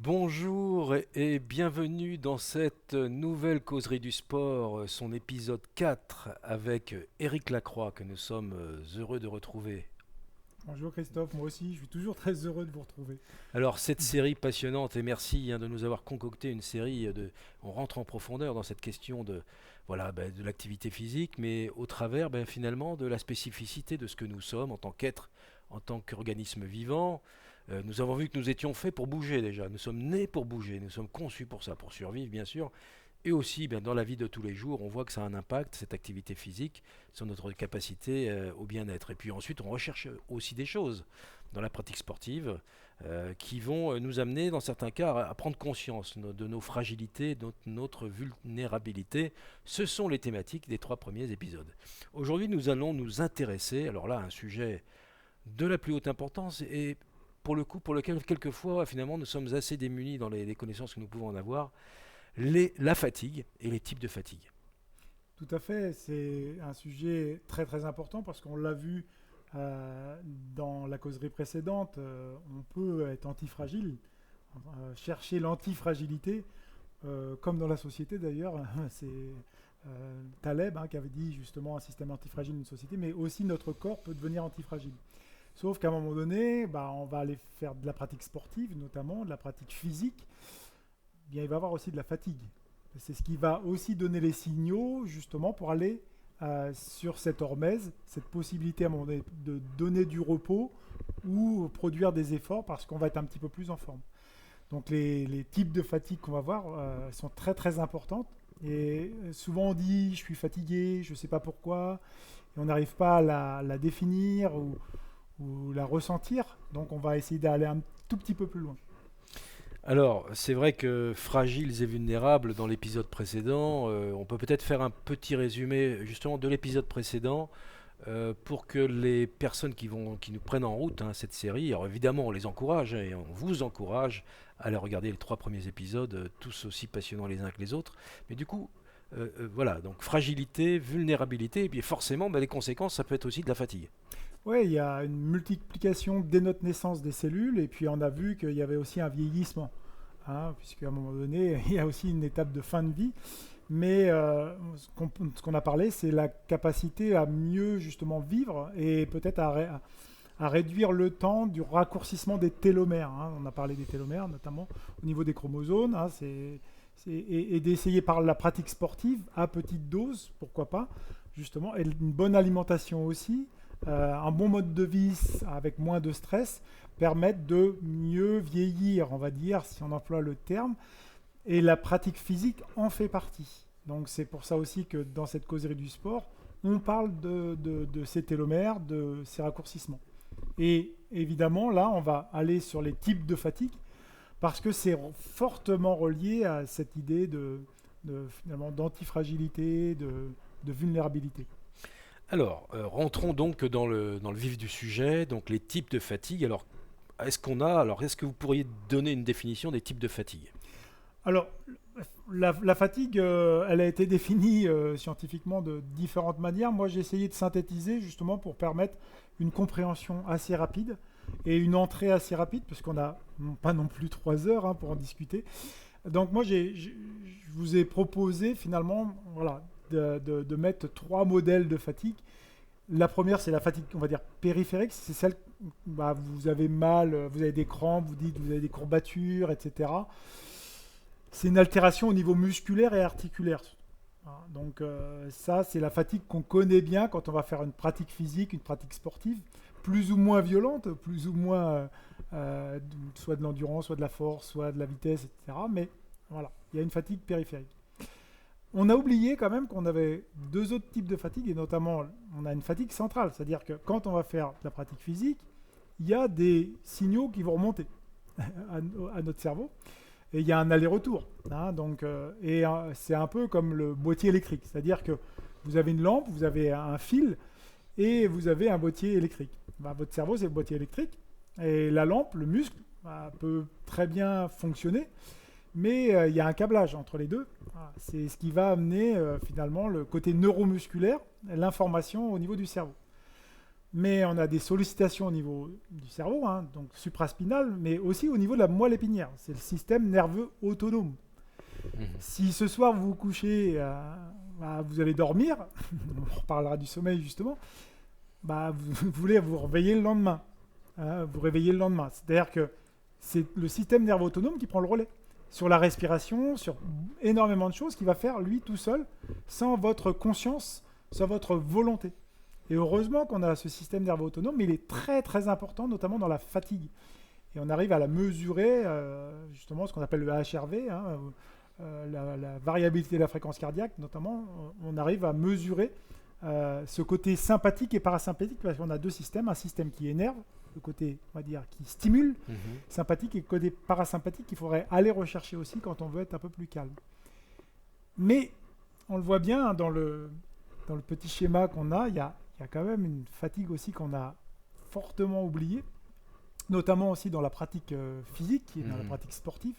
Bonjour et bienvenue dans cette nouvelle causerie du sport, son épisode 4 avec Éric Lacroix que nous sommes heureux de retrouver. Bonjour Christophe, moi aussi, je suis toujours très heureux de vous retrouver. Alors cette série passionnante et merci de nous avoir concocté une série on rentre en profondeur dans cette question de de l'activité physique, mais au travers finalement de la spécificité de ce que nous sommes en tant qu'être, en tant qu'organisme vivant. Nous avons vu que nous étions faits pour bouger déjà. Nous sommes nés pour bouger. Nous sommes conçus pour ça, pour survivre bien sûr. Et aussi, dans la vie de tous les jours, on voit que ça a un impact, cette activité physique, sur notre capacité au bien-être. Et puis ensuite, on recherche aussi des choses dans la pratique sportive qui vont nous amener, dans certains cas, à prendre conscience de nos fragilités, de notre vulnérabilité. Ce sont les thématiques des 3 premiers épisodes. Aujourd'hui, nous allons nous intéresser, alors là, à un sujet de la plus haute importance et pour le coup, pour lequel quelquefois, finalement, nous sommes assez démunis dans les connaissances que nous pouvons en avoir, la fatigue et les types de fatigue. Tout à fait, c'est un sujet très très important parce qu'on l'a vu dans la causerie précédente, on peut être antifragile, chercher l'antifragilité, comme dans la société d'ailleurs, c'est Taleb qui avait dit justement un système antifragile d'une société, mais aussi notre corps peut devenir antifragile. Sauf qu'à un moment donné, on va aller faire de la pratique sportive, notamment de la pratique physique, bien, il va y avoir aussi de la fatigue. C'est ce qui va aussi donner les signaux justement pour aller sur cette hormèse, cette possibilité à un moment donné de donner du repos ou produire des efforts parce qu'on va être un petit peu plus en forme. Donc les types de fatigue qu'on va voir sont très très importantes. Et souvent on dit je suis fatigué, je ne sais pas pourquoi, et on n'arrive pas à la définir ou la ressentir. Donc on va essayer d'aller un tout petit peu plus loin. Alors, c'est vrai que fragiles et vulnérables dans l'épisode précédent, on peut peut-être faire un petit résumé justement de l'épisode précédent pour que les personnes qui nous prennent en route cette série, alors évidemment on les encourage et on vous encourage à aller regarder les 3 premiers épisodes, tous aussi passionnants les uns que les autres, mais du coup, voilà, donc fragilité, vulnérabilité, et puis forcément les conséquences, ça peut être aussi de la fatigue. Oui, il y a une multiplication dès notre naissance des cellules, et puis on a vu qu'il y avait aussi un vieillissement, puisqu'à un moment donné, il y a aussi une étape de fin de vie. Mais ce qu'on a parlé, c'est la capacité à mieux justement vivre et peut-être à réduire le temps du raccourcissement des télomères. On a parlé des télomères, notamment au niveau des chromosomes. Et d'essayer par la pratique sportive, à petite dose, pourquoi pas, justement, et une bonne alimentation aussi, un bon mode de vie avec moins de stress, permettent de mieux vieillir, on va dire, si on emploie le terme. Et la pratique physique en fait partie. Donc c'est pour ça aussi que dans cette causerie du sport, on parle de ces télomères, de ces raccourcissements. Et évidemment, là, on va aller sur les types de fatigue, parce que c'est fortement relié à cette idée finalement d'antifragilité, de vulnérabilité. Alors, rentrons donc dans le vif du sujet, donc les types de fatigue. Alors est-ce que vous pourriez donner une définition des types de fatigue? Alors, la fatigue, elle a été définie scientifiquement de différentes manières. Moi, j'ai essayé de synthétiser justement pour permettre une compréhension assez rapide et une entrée assez rapide, parce qu'on n'a pas non plus 3 heures pour en discuter. Donc moi, je vous ai proposé finalement voilà, de mettre 3 modèles de fatigue. La première, c'est la fatigue, on va dire, périphérique. C'est celle, vous avez mal, vous avez des crampes, vous dites, vous avez des courbatures, etc. C'est une altération au niveau musculaire et articulaire. Donc ça, c'est la fatigue qu'on connaît bien quand on va faire une pratique physique, une pratique sportive, plus ou moins violente, plus ou moins soit de l'endurance, soit de la force, soit de la vitesse, etc. Mais voilà, il y a une fatigue périphérique. On a oublié quand même qu'on avait 2 autres types de fatigue, et notamment on a une fatigue centrale, c'est-à-dire que quand on va faire de la pratique physique, il y a des signaux qui vont remonter à notre cerveau. Et il y a un aller-retour. C'est un peu comme le boîtier électrique. C'est-à-dire que vous avez une lampe, vous avez un fil et vous avez un boîtier électrique. Votre cerveau, c'est le boîtier électrique. Et la lampe, le muscle, peut très bien fonctionner. Mais il y a un câblage entre les deux. C'est ce qui va amener finalement le côté neuromusculaire, l'information au niveau du cerveau. mais on a des sollicitations au niveau du cerveau, hein, donc supraspinal, mais aussi au niveau de la moelle épinière. C'est le système nerveux autonome. Si ce soir vous vous couchez, vous allez dormir, on reparlera du sommeil justement, vous voulez vous réveiller le lendemain. Vous réveillez le lendemain. C'est-à-dire que c'est le système nerveux autonome qui prend le relais sur la respiration, sur énormément de choses qu'il va faire lui tout seul, sans votre conscience, sans votre volonté. Et heureusement qu'on a ce système nerveux autonome, mais il est très très important, notamment dans la fatigue. Et on arrive à la mesurer, justement ce qu'on appelle le HRV, hein, la variabilité de la fréquence cardiaque, notamment, on arrive à mesurer ce côté sympathique et parasympathique, parce qu'on a deux systèmes, un système qui énerve, le côté, on va dire, qui stimule, sympathique, et le côté parasympathique qu'il faudrait aller rechercher aussi quand on veut être un peu plus calme. Mais on le voit bien hein, dans le petit schéma qu'on a, il y a quand même une fatigue aussi qu'on a fortement oubliée, notamment aussi dans la pratique physique, et dans la pratique sportive.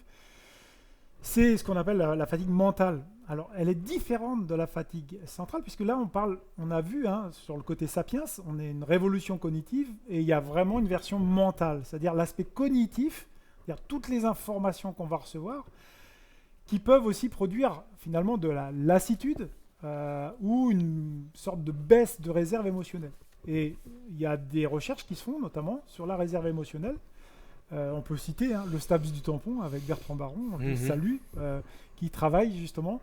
C'est ce qu'on appelle la fatigue mentale. Alors, elle est différente de la fatigue centrale, puisque là, on a vu, hein, sur le côté sapiens, on est une révolution cognitive, et il y a vraiment une version mentale, c'est-à-dire l'aspect cognitif, c'est-à-dire toutes les informations qu'on va recevoir, qui peuvent aussi produire finalement de la lassitude ou une sorte de baisse de réserve émotionnelle. Et il y a des recherches qui se font, notamment sur la réserve émotionnelle. On peut citer le STAPS du tampon avec Bertrand Baron, on le salue, qui travaille justement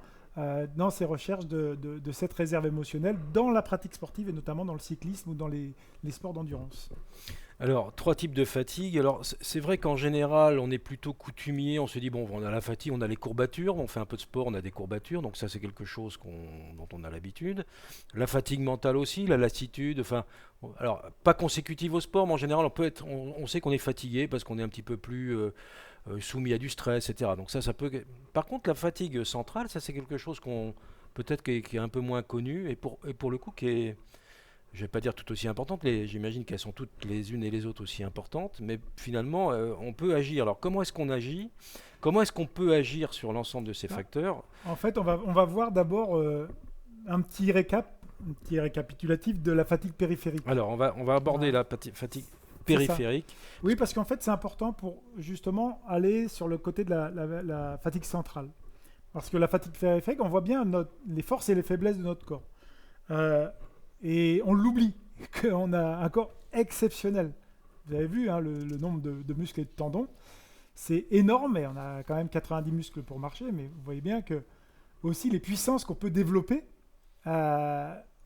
dans ces recherches de cette réserve émotionnelle dans la pratique sportive et notamment dans le cyclisme ou dans les sports d'endurance. Alors, 3 types de fatigue. Alors, c'est vrai qu'en général, on est plutôt coutumier. On se dit, bon, on a la fatigue, on a les courbatures. On fait un peu de sport, on a des courbatures. Donc ça, c'est quelque chose dont on a l'habitude. La fatigue mentale aussi, la lassitude. Enfin, alors, pas consécutive au sport, mais en général, on sait qu'on est fatigué parce qu'on est un petit peu plus soumis à du stress, etc. Donc ça peut... Par contre, la fatigue centrale, ça, c'est quelque chose peut-être qui est un peu moins connu et pour le coup, qui est... Je ne vais pas dire tout aussi importantes, j'imagine qu'elles sont toutes les unes et les autres aussi importantes, mais finalement, on peut agir. Alors, comment est-ce qu'on agit ? Comment est-ce qu'on peut agir sur l'ensemble de ces facteurs ? En fait, on va voir d'abord un petit récapitulatif de la fatigue périphérique. Alors, on va aborder la fatigue périphérique. Oui, parce qu'en fait, c'est important pour justement aller sur le côté de la fatigue centrale. Parce que la fatigue périphérique, on voit bien les forces et les faiblesses de notre corps. Et on l'oublie, qu'on a un corps exceptionnel. Vous avez vu hein, le nombre de muscles et de tendons. C'est énorme, et on a quand même 90 muscles pour marcher, mais vous voyez bien que aussi les puissances qu'on peut développer,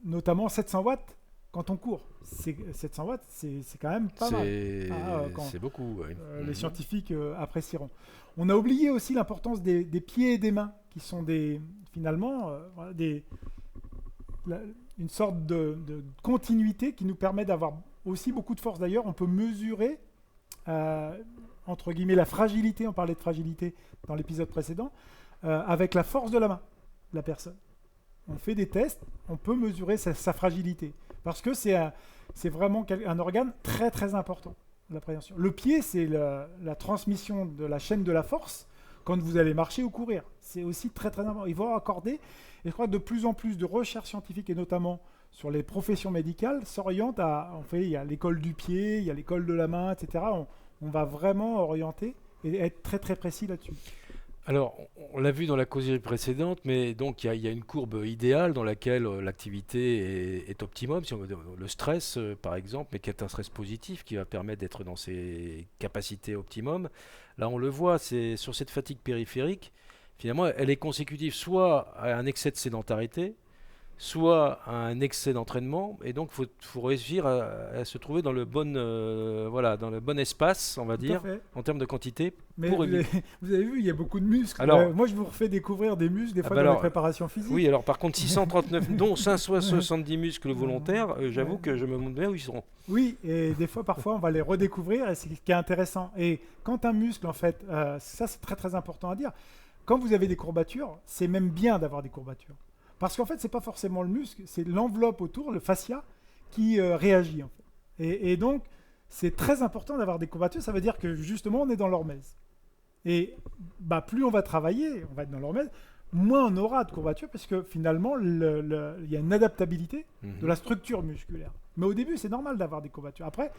notamment 700 watts quand on court. 700 watts, c'est quand même pas mal. C'est beaucoup. Oui. Les scientifiques apprécieront. On a oublié aussi l'importance des pieds et des mains, qui sont finalement une sorte de continuité qui nous permet d'avoir aussi beaucoup de force. D'ailleurs, on peut mesurer, entre guillemets, la fragilité, on parlait de fragilité dans l'épisode précédent, avec la force de la main de la personne. On fait des tests, on peut mesurer sa fragilité, parce que c'est vraiment un organe très très important, la préhension. Le pied, c'est la transmission de la chaîne de la force quand vous allez marcher ou courir. C'est aussi très très important. Ils vont accorder. Et je crois que de plus en plus de recherches scientifiques, et notamment sur les professions médicales, s'orientent il y a l'école du pied, il y a l'école de la main, etc. On va vraiment orienter et être très très précis là-dessus. Alors, on l'a vu dans la causerie précédente, mais donc il y a une courbe idéale dans laquelle l'activité est optimum. Si on veut dire, le stress, par exemple, mais qui est un stress positif qui va permettre d'être dans ses capacités optimum. Là, on le voit, c'est sur cette fatigue périphérique. Finalement, elle est consécutive soit à un excès de sédentarité, soit à un excès d'entraînement, et donc il faut réussir à se trouver dans le bon espace, on va dire, en termes de quantité. Mais vous avez vu, il y a beaucoup de muscles. Alors, moi, je vous refais découvrir des muscles, des fois dans la préparation physique. Oui, alors par contre, 639, dont 570 muscles volontaires, j'avoue que je me demande bien où ils seront. Oui, et parfois, on va les redécouvrir, et c'est ce qui est intéressant. Et quand un muscle, en fait, ça c'est très très important à dire, quand vous avez des courbatures, c'est même bien d'avoir des courbatures. Parce qu'en fait, ce n'est pas forcément le muscle, c'est l'enveloppe autour, le fascia, qui réagit. En fait. Et donc, c'est très important d'avoir des courbatures. Ça veut dire que justement, on est dans l'hormèse. Et plus on va travailler, on va être dans l'hormèse, moins on aura de courbatures, parce que finalement, il y a une adaptabilité de la structure musculaire. Mais au début, c'est normal d'avoir des courbatures. Après,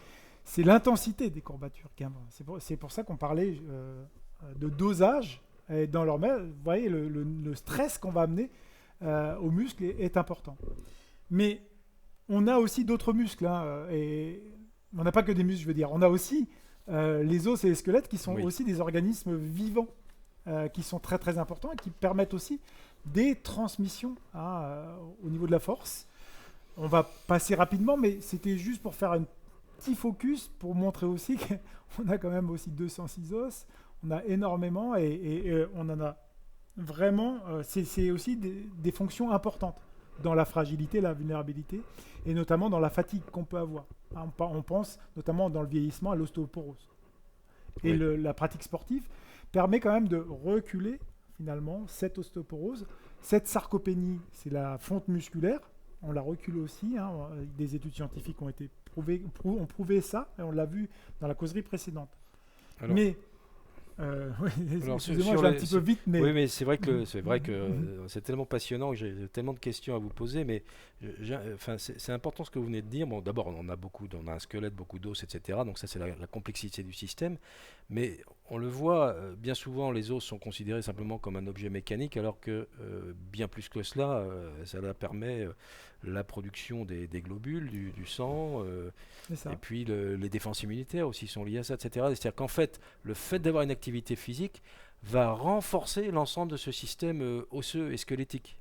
c'est l'intensité des courbatures qui est important. C'est pour ça qu'on parlait de dosage. Et dans leur vous voyez, le stress qu'on va amener aux muscles est important. Mais on a aussi d'autres muscles. Hein, et on n'a pas que des muscles, je veux dire. On a aussi les os et les squelettes qui sont aussi des organismes vivants, qui sont très très importants et qui permettent aussi des transmissions au niveau de la force. On va passer rapidement, mais c'était juste pour faire un petit focus, pour montrer aussi qu'on a quand même aussi 206 os. On a énormément et on en a vraiment. C'est aussi des fonctions importantes dans la fragilité, la vulnérabilité, et notamment dans la fatigue qu'on peut avoir. On pense notamment dans le vieillissement à l'ostéoporose. Et la pratique sportive permet quand même de reculer finalement cette ostéoporose. Cette sarcopénie, c'est la fonte musculaire. On la recule aussi. Hein. Des études scientifiques ont prouvé ça, et on l'a vu dans la causerie précédente. Alors, mais excusez-moi, je vais un petit peu vite, mais oui, mais c'est vrai que c'est tellement passionnant que j'ai tellement de questions à vous poser, mais c'est important ce que vous venez de dire. Bon, d'abord, on a un squelette, beaucoup d'os, etc. Donc ça, c'est la complexité du système. Mais on le voit, bien souvent, les os sont considérés simplement comme un objet mécanique, alors que bien plus que cela, ça permet la production des globules, du sang, et puis les défenses immunitaires aussi sont liées à ça, etc. C'est-à-dire qu'en fait, le fait d'avoir une activité physique va renforcer l'ensemble de ce système osseux et squelettique.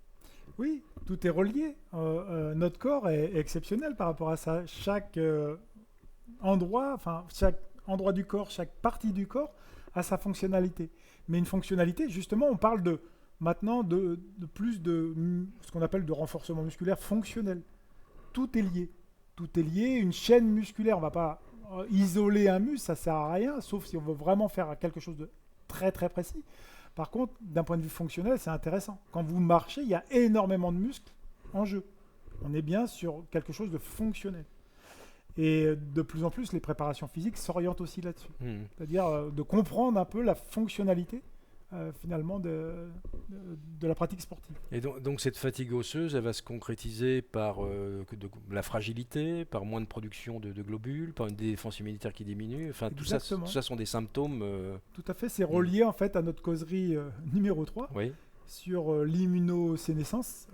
Oui, tout est relié. Notre corps est exceptionnel par rapport à ça. Chaque endroit du corps, chaque partie du corps a sa fonctionnalité. Mais une fonctionnalité, justement, on parle maintenant de plus de ce qu'on appelle de renforcement musculaire fonctionnel. Tout est lié. Tout est lié. Une chaîne musculaire, on ne va pas isoler un muscle, ça ne sert à rien, sauf si on veut vraiment faire quelque chose de très très précis. Par contre, d'un point de vue fonctionnel, c'est intéressant. Quand vous marchez, il y a énormément de muscles en jeu. On est bien sur quelque chose de fonctionnel. Et de plus en plus, les préparations physiques s'orientent aussi là-dessus. C'est-à-dire de comprendre un peu la fonctionnalité finalement de la pratique sportive. Et donc cette fatigue osseuse, elle va se concrétiser par la fragilité, par moins de production de globules, par une défense immunitaire qui diminue. Enfin, tout ça sont des symptômes. Tout à fait, c'est relié en fait à notre causerie numéro 3 sur l'immunosénescence,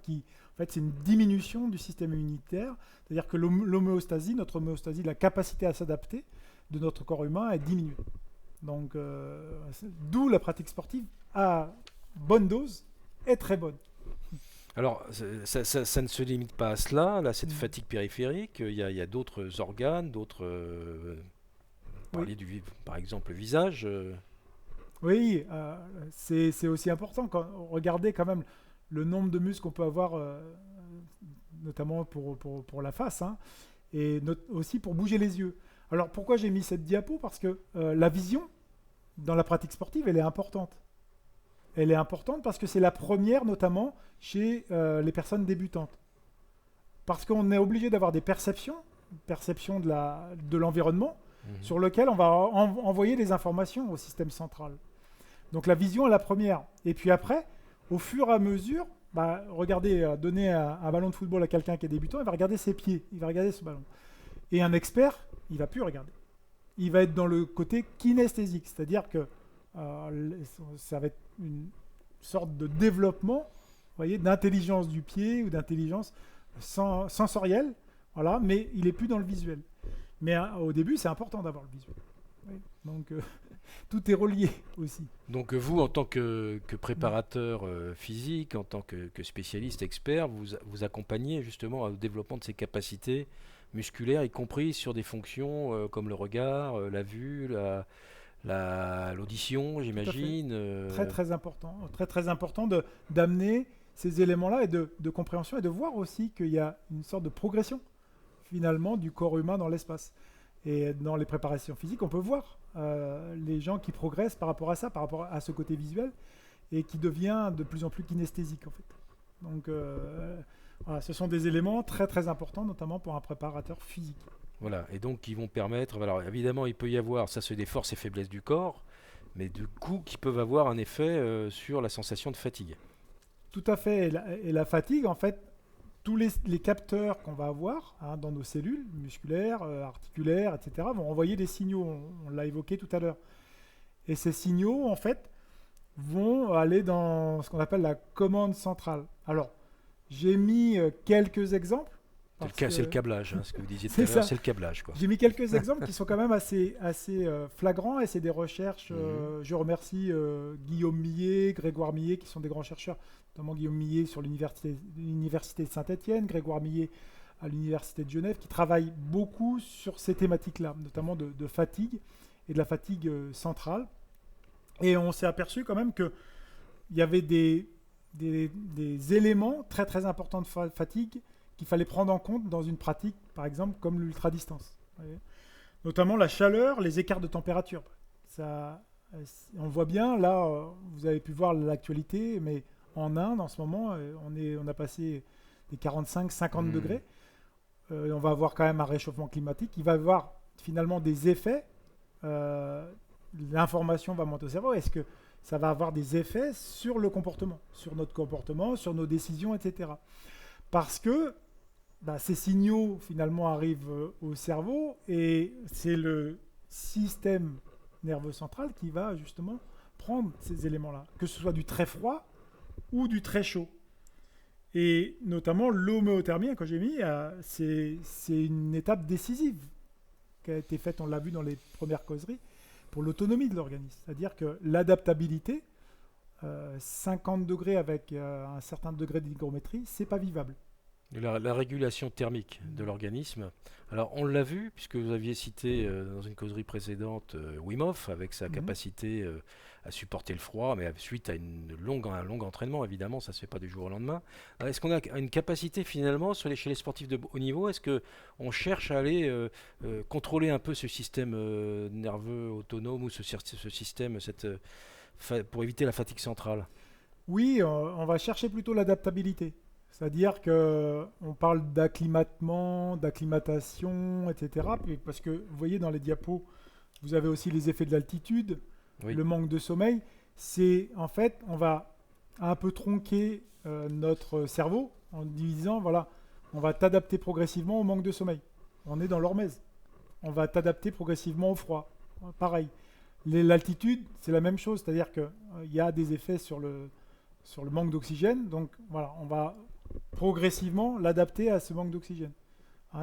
qui en fait c'est une diminution du système immunitaire, c'est-à-dire que notre homéostasie, la capacité à s'adapter de notre corps humain est diminuée. Donc, d'où la pratique sportive à bonne dose est très bonne. Alors, ça ne se limite pas à cela, là, cette fatigue périphérique. Il y a d'autres organes, par exemple, le visage. Oui, c'est aussi important. Regardez quand même le nombre de muscles qu'on peut avoir, notamment pour la face, hein, et aussi pour bouger les yeux. Alors pourquoi j'ai mis cette diapo? Parce que la vision, dans la pratique sportive, elle est importante. Elle est importante parce que c'est la première, notamment chez les personnes débutantes. Parce qu'on est obligé d'avoir des perceptions de l'environnement, sur lequel on va envoyer des informations au système central. Donc la vision est la première. Et puis après, au fur et à mesure, regardez, donner un ballon de football à quelqu'un qui est débutant, il va regarder ses pieds, il va regarder ce ballon. Et un expert, il ne va plus regarder. Il va être dans le côté kinesthésique, c'est-à-dire que ça va être une sorte de développement, vous voyez, d'intelligence du pied ou d'intelligence sensorielle, voilà, mais il n'est plus dans le visuel. Mais au début, c'est important d'avoir le visuel. Oui. Donc, tout est relié aussi. Donc vous, en tant que préparateur physique, en tant que spécialiste expert, vous accompagnez justement au développement de ces capacités musculaires, y compris sur des fonctions comme le regard, la vue, l'audition, j'imagine. Très très important, très important d'amener ces éléments-là et de compréhension et de voir aussi qu'il y a une sorte de progression finalement du corps humain dans l'espace. Et dans les préparations physiques, on peut voir les gens qui progressent par rapport à ça, par rapport à ce côté visuel, et qui devient de plus en plus kinesthésique en fait. Donc voilà, ce sont des éléments très très importants, notamment pour un préparateur physique. Voilà, et donc qui vont permettre, alors évidemment il peut y avoir, ça c'est des forces et faiblesses du corps, mais du coup qui peuvent avoir un effet sur la sensation de fatigue. Tout à fait, et la fatigue en fait, tous les capteurs qu'on va avoir dans nos cellules musculaires, articulaires, etc., vont envoyer des signaux. On l'a évoqué tout à l'heure. Et ces signaux, en fait, vont aller dans ce qu'on appelle la commande centrale. Alors, j'ai mis quelques exemples. C'est le câblage, ce que vous disiez tout C'est à l'heure, ça. c'est le câblage, quoi. J'ai mis quelques exemples qui sont quand même assez flagrants, et c'est des recherches. Je remercie Guillaume Millet, Grégoire Millet, qui sont des grands chercheurs, notamment Guillaume Millet sur l'université de Saint-Étienne, Grégoire Millet à l'université de Genève, qui travaillent beaucoup sur ces thématiques-là, notamment de fatigue et de la fatigue centrale. Et on s'est aperçu quand même qu'il y avait des éléments très très importants de fatigue qu'il fallait prendre en compte dans une pratique, par exemple, comme l'ultra-distance. Notamment la chaleur, les écarts de température. Ça, on voit bien, là, vous avez pu voir l'actualité, mais en Inde, en ce moment, on a passé des 45-50 degrés. On va avoir quand même un réchauffement climatique. Il va y avoir finalement des effets. L'information va monter au cerveau. Est-ce que ça va avoir des effets sur le comportement, sur notre comportement, sur nos décisions, etc. Parce que ces signaux finalement arrivent au cerveau, et c'est le système nerveux central qui va justement prendre ces éléments-là, que ce soit du très froid ou du très chaud. Et notamment l'homéothermie, que j'ai mis, c'est une étape décisive qui a été faite, on l'a vu dans les premières causeries, pour l'autonomie de l'organisme. C'est-à-dire que l'adaptabilité, 50 degrés avec un certain degré d'hygrométrie, c'est pas vivable. La régulation thermique de l'organisme. Alors, on l'a vu, puisque vous aviez cité dans une causerie précédente Wim Hof, avec sa capacité à supporter le froid, mais suite à un long entraînement, évidemment, ça ne se fait pas du jour au lendemain. Est-ce qu'on a une capacité finalement chez les sportifs de haut niveau? Est-ce qu'on cherche à aller contrôler un peu ce système nerveux autonome, ou ce système pour éviter la fatigue centrale? Oui, on va chercher plutôt l'adaptabilité. C'est-à-dire qu'on parle d'acclimatement, d'acclimatation, etc. Parce que vous voyez dans les diapos, vous avez aussi les effets de l'altitude, le manque de sommeil. C'est en fait, on va un peu tronquer notre cerveau en disant, voilà, on va t'adapter progressivement au manque de sommeil. On est dans l'hormèse. On va t'adapter progressivement au froid. Pareil. L'altitude, c'est la même chose. C'est-à-dire qu'il y a des effets sur le manque d'oxygène. Donc voilà, on va progressivement l'adapter à ce manque d'oxygène.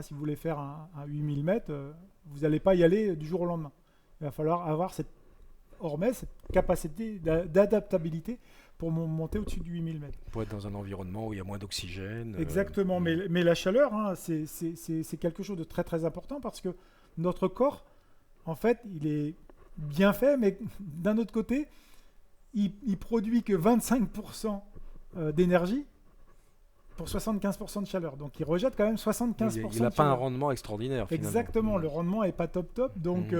Si vous voulez faire un 8000 mètres, vous n'allez pas y aller du jour au lendemain. Il va falloir avoir cette hormèse, cette capacité d'adaptabilité pour monter au-dessus du 8000 mètres. Pour être dans un environnement où il y a moins d'oxygène. Exactement, mais la chaleur, c'est quelque chose de très très important, parce que notre corps, en fait, il est bien fait, mais d'un autre côté, il produit que 25% d'énergie pour 75% de chaleur. Donc il rejette quand même 75%. Il n'a pas un rendement extraordinaire, finalement. Exactement, le rendement n'est pas top. Donc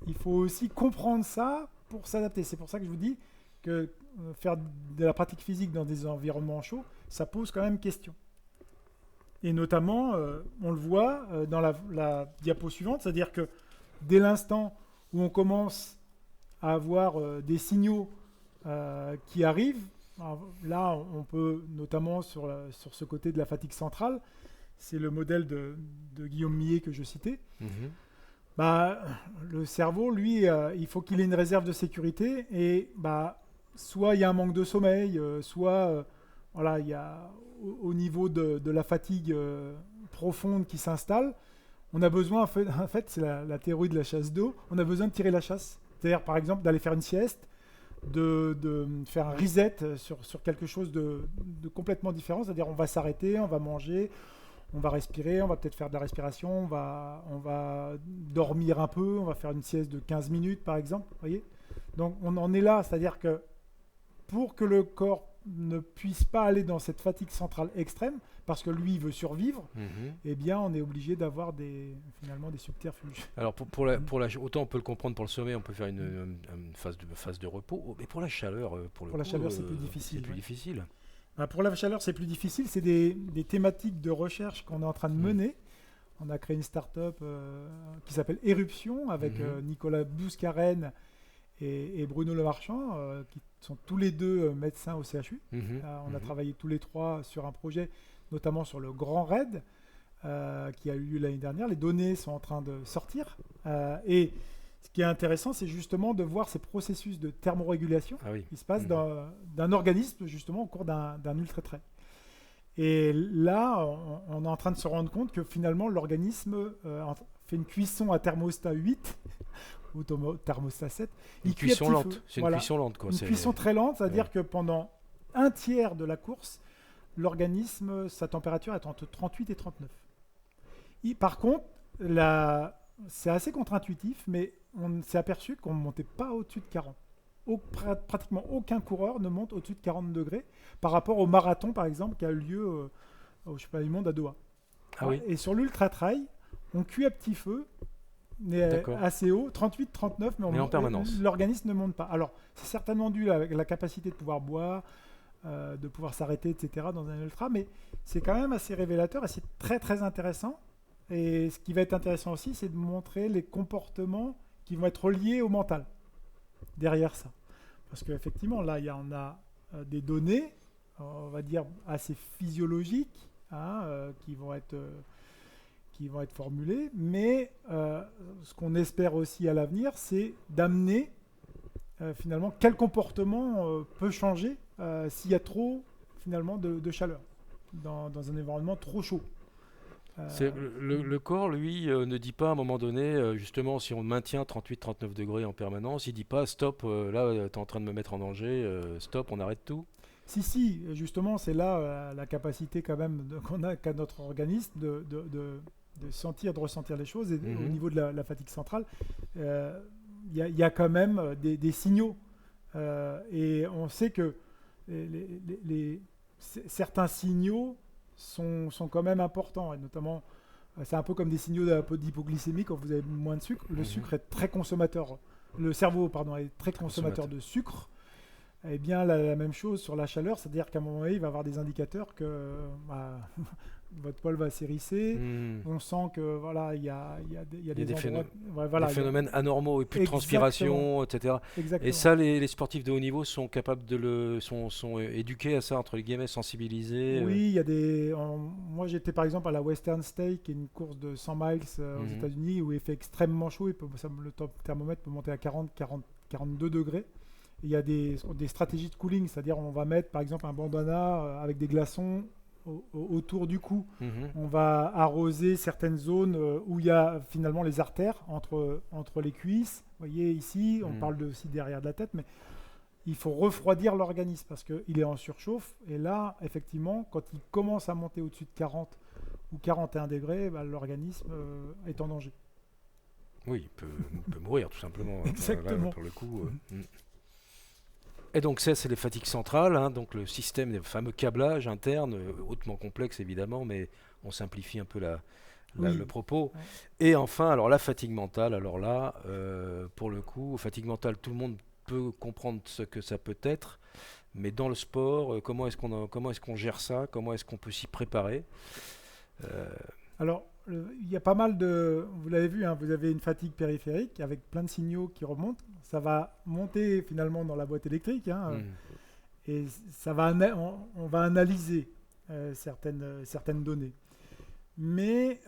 il faut aussi comprendre ça pour s'adapter. C'est pour ça que je vous dis que faire de la pratique physique dans des environnements chauds, ça pose quand même question. Et notamment, on le voit dans la diapo suivante, c'est-à-dire que dès l'instant où on commence à avoir des signaux qui arrivent, là, on peut, notamment sur ce côté de la fatigue centrale, c'est le modèle de Guillaume Millet que je citais. Le cerveau, lui, il faut qu'il ait une réserve de sécurité, et soit il y a un manque de sommeil, soit il y a au niveau de la fatigue profonde qui s'installe. On a besoin, en fait c'est la théorie de la chasse d'eau, on a besoin de tirer la chasse. C'est-à-dire, par exemple, d'aller faire une sieste, de faire un reset sur quelque chose de complètement différent. C'est-à-dire, on va s'arrêter, on va manger, on va respirer, on va peut-être faire de la respiration, on va dormir un peu, on va faire une sieste de 15 minutes, par exemple. Voyez, donc, on en est là. C'est-à-dire que pour que le corps ne puisse pas aller dans cette fatigue centrale extrême, parce que lui, il veut survivre, eh bien, on est obligé d'avoir finalement des subterfuges. Alors, autant on peut le comprendre pour le sommeil, on peut faire une phase de repos, mais pour la chaleur, la chaleur, c'est plus difficile. C'est plus difficile. Pour la chaleur, c'est plus difficile. C'est des thématiques de recherche qu'on est en train de mener. On a créé une start-up qui s'appelle Éruption, avec Nicolas Bouscarène et Bruno Lemarchand, qui sont tous les deux médecins au CHU. On a travaillé tous les trois sur un projet notamment sur le Grand Raid qui a eu lieu l'année dernière. Les données sont en train de sortir. Et ce qui est intéressant, c'est justement de voir ces processus de thermorégulation qui se passent d'un organisme, justement, au cours d'un ultra-trail. Et là, on est en train de se rendre compte que finalement, l'organisme fait une cuisson à thermostat 8 ou thermostat 7. Une cuisson lente. C'est une cuisson lente, quoi. Une cuisson très lente, c'est-à-dire que pendant un tiers de la course, l'organisme, sa température est entre 38 et 39. Par contre, c'est assez contre-intuitif, mais on s'est aperçu qu'on ne montait pas au-dessus de 40. Pratiquement aucun coureur ne monte au-dessus de 40 degrés par rapport au marathon, par exemple, qui a eu lieu au championnat du monde à Doha. Et sur l'ultra-trail, on cuit à petit feu, mais assez haut, 38-39, mais en permanence. L'organisme ne monte pas. Alors, c'est certainement dû à la capacité de pouvoir boire, de pouvoir s'arrêter, etc. dans un ultra, mais c'est quand même assez révélateur et c'est très très intéressant. Et ce qui va être intéressant aussi, c'est de montrer les comportements qui vont être liés au mental derrière ça. Parce qu'effectivement, là, il y en a des données, on va dire, assez physiologiques, qui vont être formulées, mais ce qu'on espère aussi à l'avenir, c'est d'amener finalement quel comportement peut changer s'il y a trop finalement de chaleur dans un environnement trop chaud. Le corps, lui, ne dit pas à un moment donné, justement, si on maintient 38-39 degrés en permanence, il ne dit pas stop, là, tu es en train de me mettre en danger, stop, on arrête tout. Si, justement, c'est là la capacité quand même qu'a notre organisme de ressentir les choses. Et au niveau de la fatigue centrale, il y a quand même des signaux. Et on sait que certains signaux sont quand même importants, et notamment c'est un peu comme des signaux d'hypoglycémie quand vous avez moins de sucre. Le sucre est très consommateur, le cerveau est très consommateur de sucre. Et bien la même chose sur la chaleur, c'est-à-dire qu'à un moment donné, il va y avoir des indicateurs que votre poil va s'hérisser. On sent que voilà, il y a des phénomènes anormaux et plus de transpiration, etc. Exactement. Et ça, les sportifs de haut niveau sont capables sont éduqués à ça, entre les guillemets, sensibilisés. Oui, il y a moi, j'étais par exemple à la Western State, qui est une course de 100 miles aux États-Unis, où il fait extrêmement chaud. Le thermomètre peut monter à 42 degrés. Il y a des stratégies de cooling, c'est-à-dire on va mettre par exemple un bandana avec des glaçons autour du cou. On va arroser certaines zones où il y a finalement les artères entre les cuisses. Vous voyez ici, on parle aussi derrière de la tête, mais il faut refroidir l'organisme parce qu'il est en surchauffe. Et là, effectivement, quand il commence à monter au-dessus de 40 ou 41 degrés, l'organisme est en danger. Oui, il peut mourir tout simplement. Exactement. Là, pour le coup. Et donc ça, c'est les fatigues centrales, donc le système, le fameux câblage interne, hautement complexe évidemment, mais on simplifie un peu le propos. Ouais. Et enfin, alors la fatigue mentale, alors là, pour le coup, fatigue mentale, tout le monde peut comprendre ce que ça peut être, mais dans le sport, comment est-ce qu'on gère ça, comment est-ce qu'on peut s'y préparer Alors, il y a pas mal vous l'avez vu, vous avez une fatigue périphérique avec plein de signaux qui remontent. Ça va monter finalement dans la boîte électrique, et on va analyser certaines données. Mais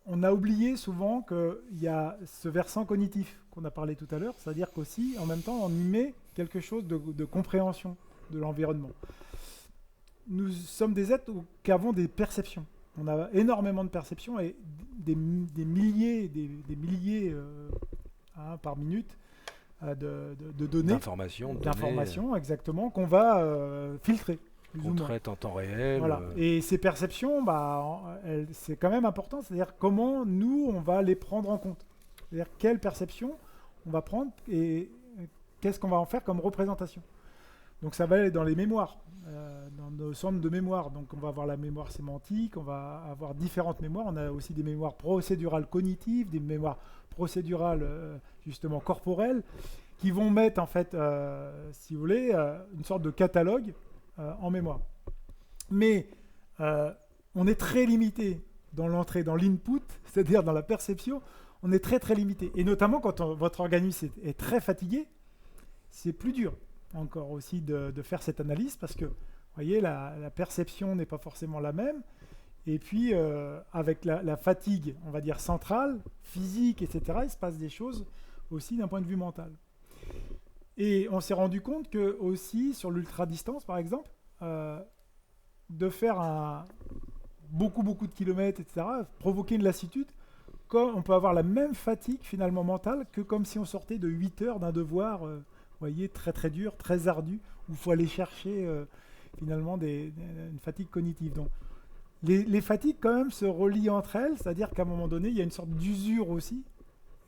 on a oublié souvent qu'il y a ce versant cognitif qu'on a parlé tout à l'heure, c'est-à-dire qu'aussi, en même temps, on y met quelque chose de compréhension de l'environnement. Nous sommes des êtres qui avons des perceptions. On a énormément de perceptions et des milliers par minute de données. D'informations, exactement, qu'on va filtrer. On traite en temps réel. Voilà. Et ces perceptions, c'est quand même important. C'est-à-dire comment nous, on va les prendre en compte. C'est-à-dire quelles perceptions on va prendre et qu'est-ce qu'on va en faire comme représentation. Donc ça va aller dans les mémoires, dans nos centres de mémoire. Donc on va avoir la mémoire sémantique, on va avoir différentes mémoires. On a aussi des mémoires procédurales cognitives, des mémoires procédurales justement corporelles, qui vont mettre en fait, si vous voulez, une sorte de catalogue en mémoire. Mais on est très limité dans l'entrée, dans l'input, c'est-à-dire dans la perception, on est très très limité. Et notamment quand votre organisme est très fatigué, c'est plus dur encore aussi de faire cette analyse parce que Vous voyez, la perception n'est pas forcément la même. Et puis, avec la fatigue, on va dire centrale, physique, etc., il se passe des choses aussi d'un point de vue mental. Et on s'est rendu compte que aussi, sur l'ultra-distance, par exemple, de faire beaucoup de kilomètres, etc., provoquer une lassitude, on peut avoir la même fatigue finalement mentale que comme si on sortait de 8 heures d'un devoir, vous voyez, très très dur, très ardu, où il faut aller chercher finalement une fatigue cognitive. Donc, les fatigues quand même se relient entre elles, c'est-à-dire qu'à un moment donné, il y a une sorte d'usure aussi.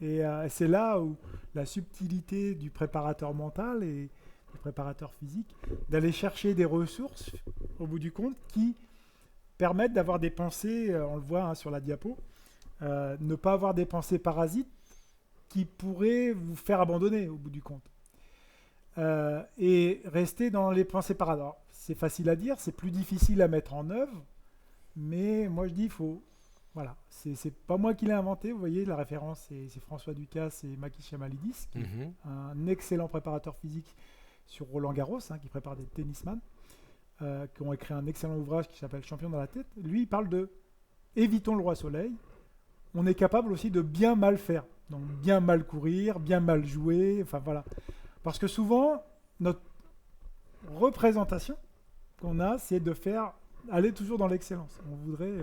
Et c'est là où la subtilité du préparateur mental et du préparateur physique, d'aller chercher des ressources, au bout du compte, qui permettent d'avoir des pensées, on le voit sur la diapo, ne pas avoir des pensées parasites qui pourraient vous faire abandonner, au bout du compte. Et rester dans les pensées parasites. Alors, c'est facile à dire, c'est plus difficile à mettre en œuvre, mais moi je dis, il faut... Voilà, c'est pas moi qui l'ai inventé, vous voyez, la référence c'est François Ducasse et Makis Chamalidis, qui est un excellent préparateur physique sur Roland Garros, qui prépare des tennisman, qui ont écrit un excellent ouvrage qui s'appelle Champion dans la tête. Lui, il parle de évitons le roi soleil. On est capable aussi de bien mal faire, donc bien mal courir, bien mal jouer, enfin voilà. Parce que souvent, notre représentation qu'on a, c'est de faire aller toujours dans l'excellence. On voudrait...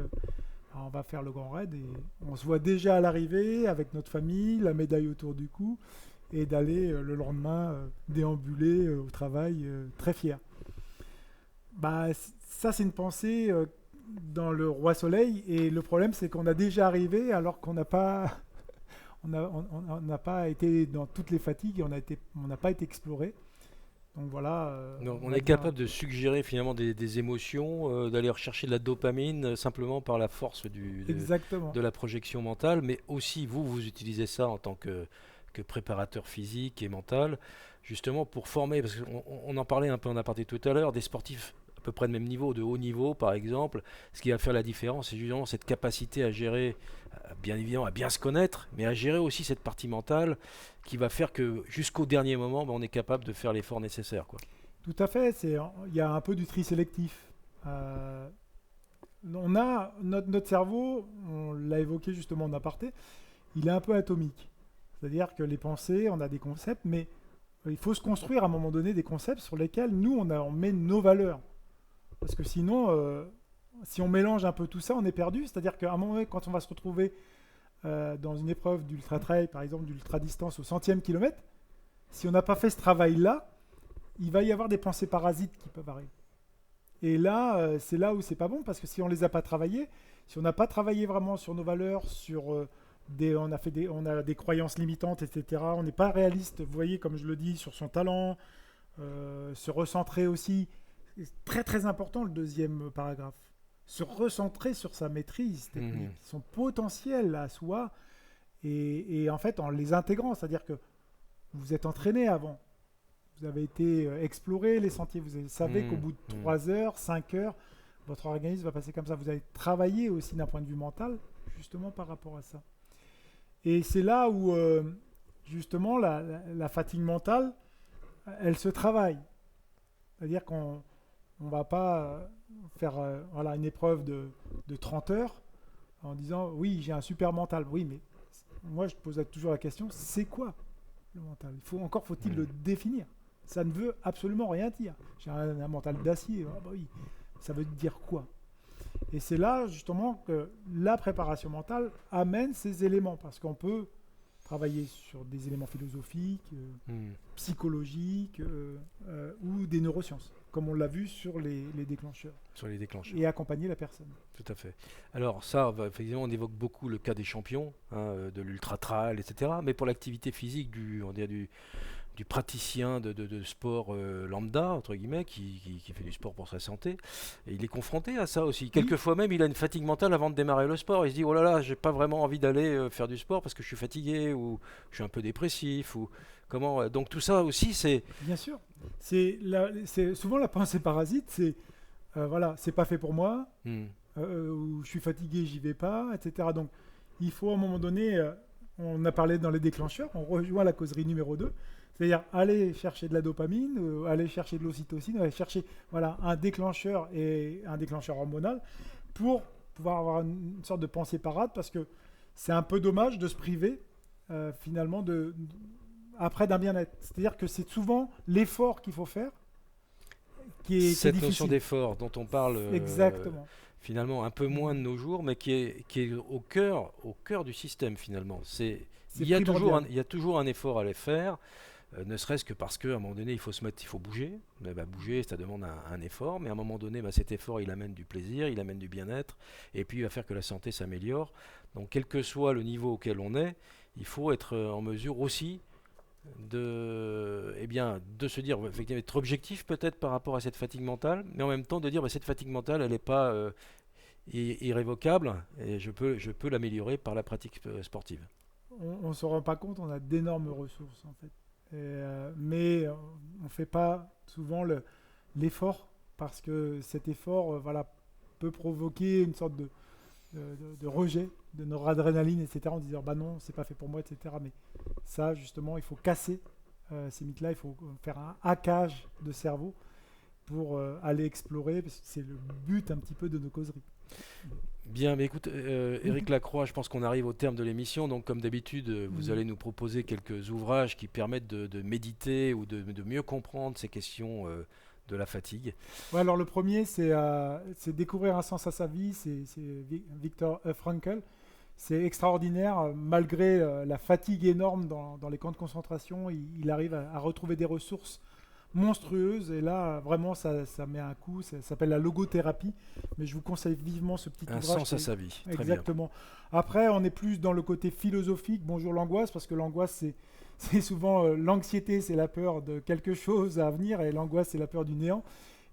on va faire le grand raid et on se voit déjà à l'arrivée avec notre famille, la médaille autour du cou, et d'aller le lendemain déambuler au travail très fier. Ça, c'est une pensée dans le roi soleil, et le problème, c'est qu'on a déjà arrivé alors qu'on n'a pas, on n'a pas été dans toutes les fatigues et on n'a pas été exploré. Donc voilà. Donc, on est capable de suggérer finalement des émotions, d'aller rechercher de la dopamine simplement par la force de la projection mentale, mais aussi vous utilisez ça en tant que préparateur physique et mental, justement pour former, parce qu'on en parlait un peu en aparté tout à l'heure, des sportifs à peu près de même niveau, de haut niveau par exemple. Ce qui va faire la différence, c'est justement cette capacité à gérer, bien évidemment à bien se connaître, mais à gérer aussi cette partie mentale qui va faire que jusqu'au dernier moment, on est capable de faire l'effort nécessaire, quoi. Tout à fait, il y a un peu du tri sélectif. On a notre cerveau, on l'a évoqué justement en aparté, il est un peu atomique. C'est-à-dire que les pensées, on a des concepts, mais il faut se construire à un moment donné des concepts sur lesquels nous, on met nos valeurs. Parce que sinon, si on mélange un peu tout ça, on est perdu. C'est-à-dire qu'à un moment donné, quand on va se retrouver dans une épreuve d'ultra-trail, par exemple d'ultra-distance au 100e kilomètre, si on n'a pas fait ce travail-là, il va y avoir des pensées parasites qui peuvent arriver. Et là, c'est là où c'est pas bon, parce que si on les a pas travaillées, si on n'a pas travaillé vraiment sur nos valeurs, sur on a des croyances limitantes, etc. On n'est pas réaliste, vous voyez, comme je le dis, sur son talent, se recentrer aussi. C'est très très important le deuxième paragraphe. Se recentrer sur sa maîtrise technique, son potentiel à soi, et en fait en les intégrant, c'est-à-dire que vous êtes entraîné avant, vous avez été explorer les sentiers, vous savez qu'au bout de 3 heures, 5 heures, votre organisme va passer comme ça. Vous avez travaillé aussi d'un point de vue mental, justement par rapport à ça. Et c'est là où justement la fatigue mentale, elle se travaille. C'est-à-dire qu'on ne va pas faire une épreuve de 30 heures en disant oui, j'ai un super mental. Oui, mais moi je pose toujours la question, c'est quoi le mental? Faut-il le définir? Ça ne veut absolument rien dire. J'ai un mental d'acier. Oui, ça veut dire quoi? Et c'est là justement que la préparation mentale amène ces éléments, parce qu'on peut travailler sur des éléments philosophiques, psychologiques ou des neurosciences, comme on l'a vu sur les déclencheurs. Sur les déclencheurs. Et accompagner la personne. Tout à fait. Alors ça, effectivement, on évoque beaucoup le cas des champions, de l'ultra-trail, etc. Mais pour l'activité physique du praticien de sport lambda, entre guillemets, qui fait du sport pour sa santé, et il est confronté à ça aussi. Quelquefois même, il a une fatigue mentale avant de démarrer le sport. Il se dit, oh là là, j'ai pas vraiment envie d'aller faire du sport parce que je suis fatigué, ou je suis un peu dépressif, ou comment. Donc tout ça aussi, c'est... Bien sûr. C'est souvent la pensée parasite, c'est c'est pas fait pour moi, ou je suis fatigué, j'y vais pas, etc. Donc il faut à un moment donné, on a parlé dans les déclencheurs, on rejoint la causerie numéro 2, C'est-à-dire aller chercher de la dopamine, aller chercher de l'ocytocine, aller chercher voilà, un déclencheur et un déclencheur hormonal pour pouvoir avoir une sorte de pensée parade, parce que c'est un peu dommage de se priver finalement après d'un bien-être. C'est-à-dire que c'est souvent l'effort qu'il faut faire qui est Cette notion difficile. d'effort dont on parle Exactement. finalement un peu moins de nos jours, mais qui est au cœur du système finalement. C'est primordial. Il y a toujours un effort à les faire, ne serait-ce que parce qu'à un moment donné, il faut bouger. Bouger, ça demande un effort, mais à un moment donné, cet effort, il amène du plaisir, il amène du bien-être, et puis il va faire que la santé s'améliore. Donc, quel que soit le niveau auquel on est, il faut être en mesure aussi de se dire, effectivement, être objectif peut-être par rapport à cette fatigue mentale, mais en même temps de dire, cette fatigue mentale, elle n'est pas irrévocable, et je peux l'améliorer par la pratique sportive. On ne se rend pas compte, on a d'énormes ressources en fait. Mais on ne fait pas souvent l'effort parce que cet effort voilà, peut provoquer une sorte de rejet de noradrénaline, etc. En disant bah non, c'est pas fait pour moi, etc. Mais ça, justement, il faut casser ces mythes-là, il faut faire un hackage de cerveau pour aller explorer, parce que c'est le but un petit peu de nos causeries. Bien, mais écoute, Éric Lacroix, je pense qu'on arrive au terme de l'émission. Donc, comme d'habitude, vous allez nous proposer quelques ouvrages qui permettent de méditer ou de mieux comprendre ces questions de la fatigue. Ouais, alors le premier, c'est Découvrir un sens à sa vie. C'est Viktor Frankl. C'est extraordinaire. Malgré la fatigue énorme dans les camps de concentration, il arrive à retrouver des ressources monstrueuse, et là vraiment ça met un coup, ça s'appelle la logothérapie, mais je vous conseille vivement ce petit ouvrage. Un sens à sa vie. Très exactement. Bien. Après on est plus dans le côté philosophique, bonjour l'angoisse, parce que l'angoisse c'est souvent l'anxiété, c'est la peur de quelque chose à venir, et l'angoisse c'est la peur du néant,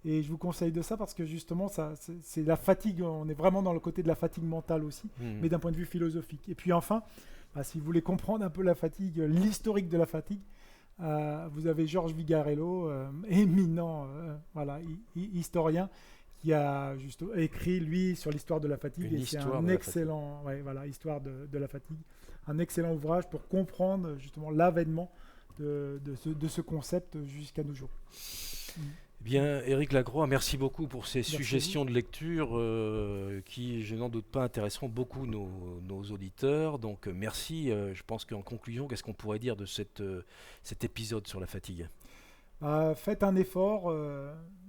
et je vous conseille de ça parce que justement ça c'est la fatigue, on est vraiment dans le côté de la fatigue mentale aussi, mais d'un point de vue philosophique. Et puis enfin, si vous voulez comprendre un peu la fatigue, l'historique de la fatigue, vous avez Georges Vigarello, éminent historien, qui a juste écrit, lui, sur l'histoire de la fatigue. Et c'est un excellent histoire de la fatigue. Un excellent ouvrage pour comprendre justement l'avènement de ce concept jusqu'à nos jours. Bien, Éric Lacroix, merci beaucoup pour ces suggestions de lecture qui, je n'en doute pas, intéresseront beaucoup nos auditeurs. Donc merci. Je pense qu'en conclusion, qu'est-ce qu'on pourrait dire de cet épisode sur la fatigue ? Faites un effort.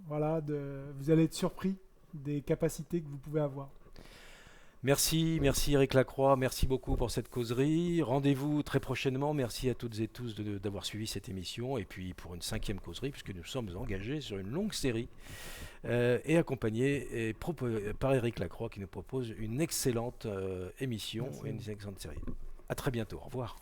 Vous allez être surpris des capacités que vous pouvez avoir. Merci Éric Lacroix, merci beaucoup pour cette causerie. Rendez-vous très prochainement. Merci à toutes et tous d'avoir suivi cette émission. Et puis pour une 5e causerie, puisque nous sommes engagés sur une longue série et accompagnés par Éric Lacroix qui nous propose une excellente émission et une excellente série. À très bientôt. Au revoir.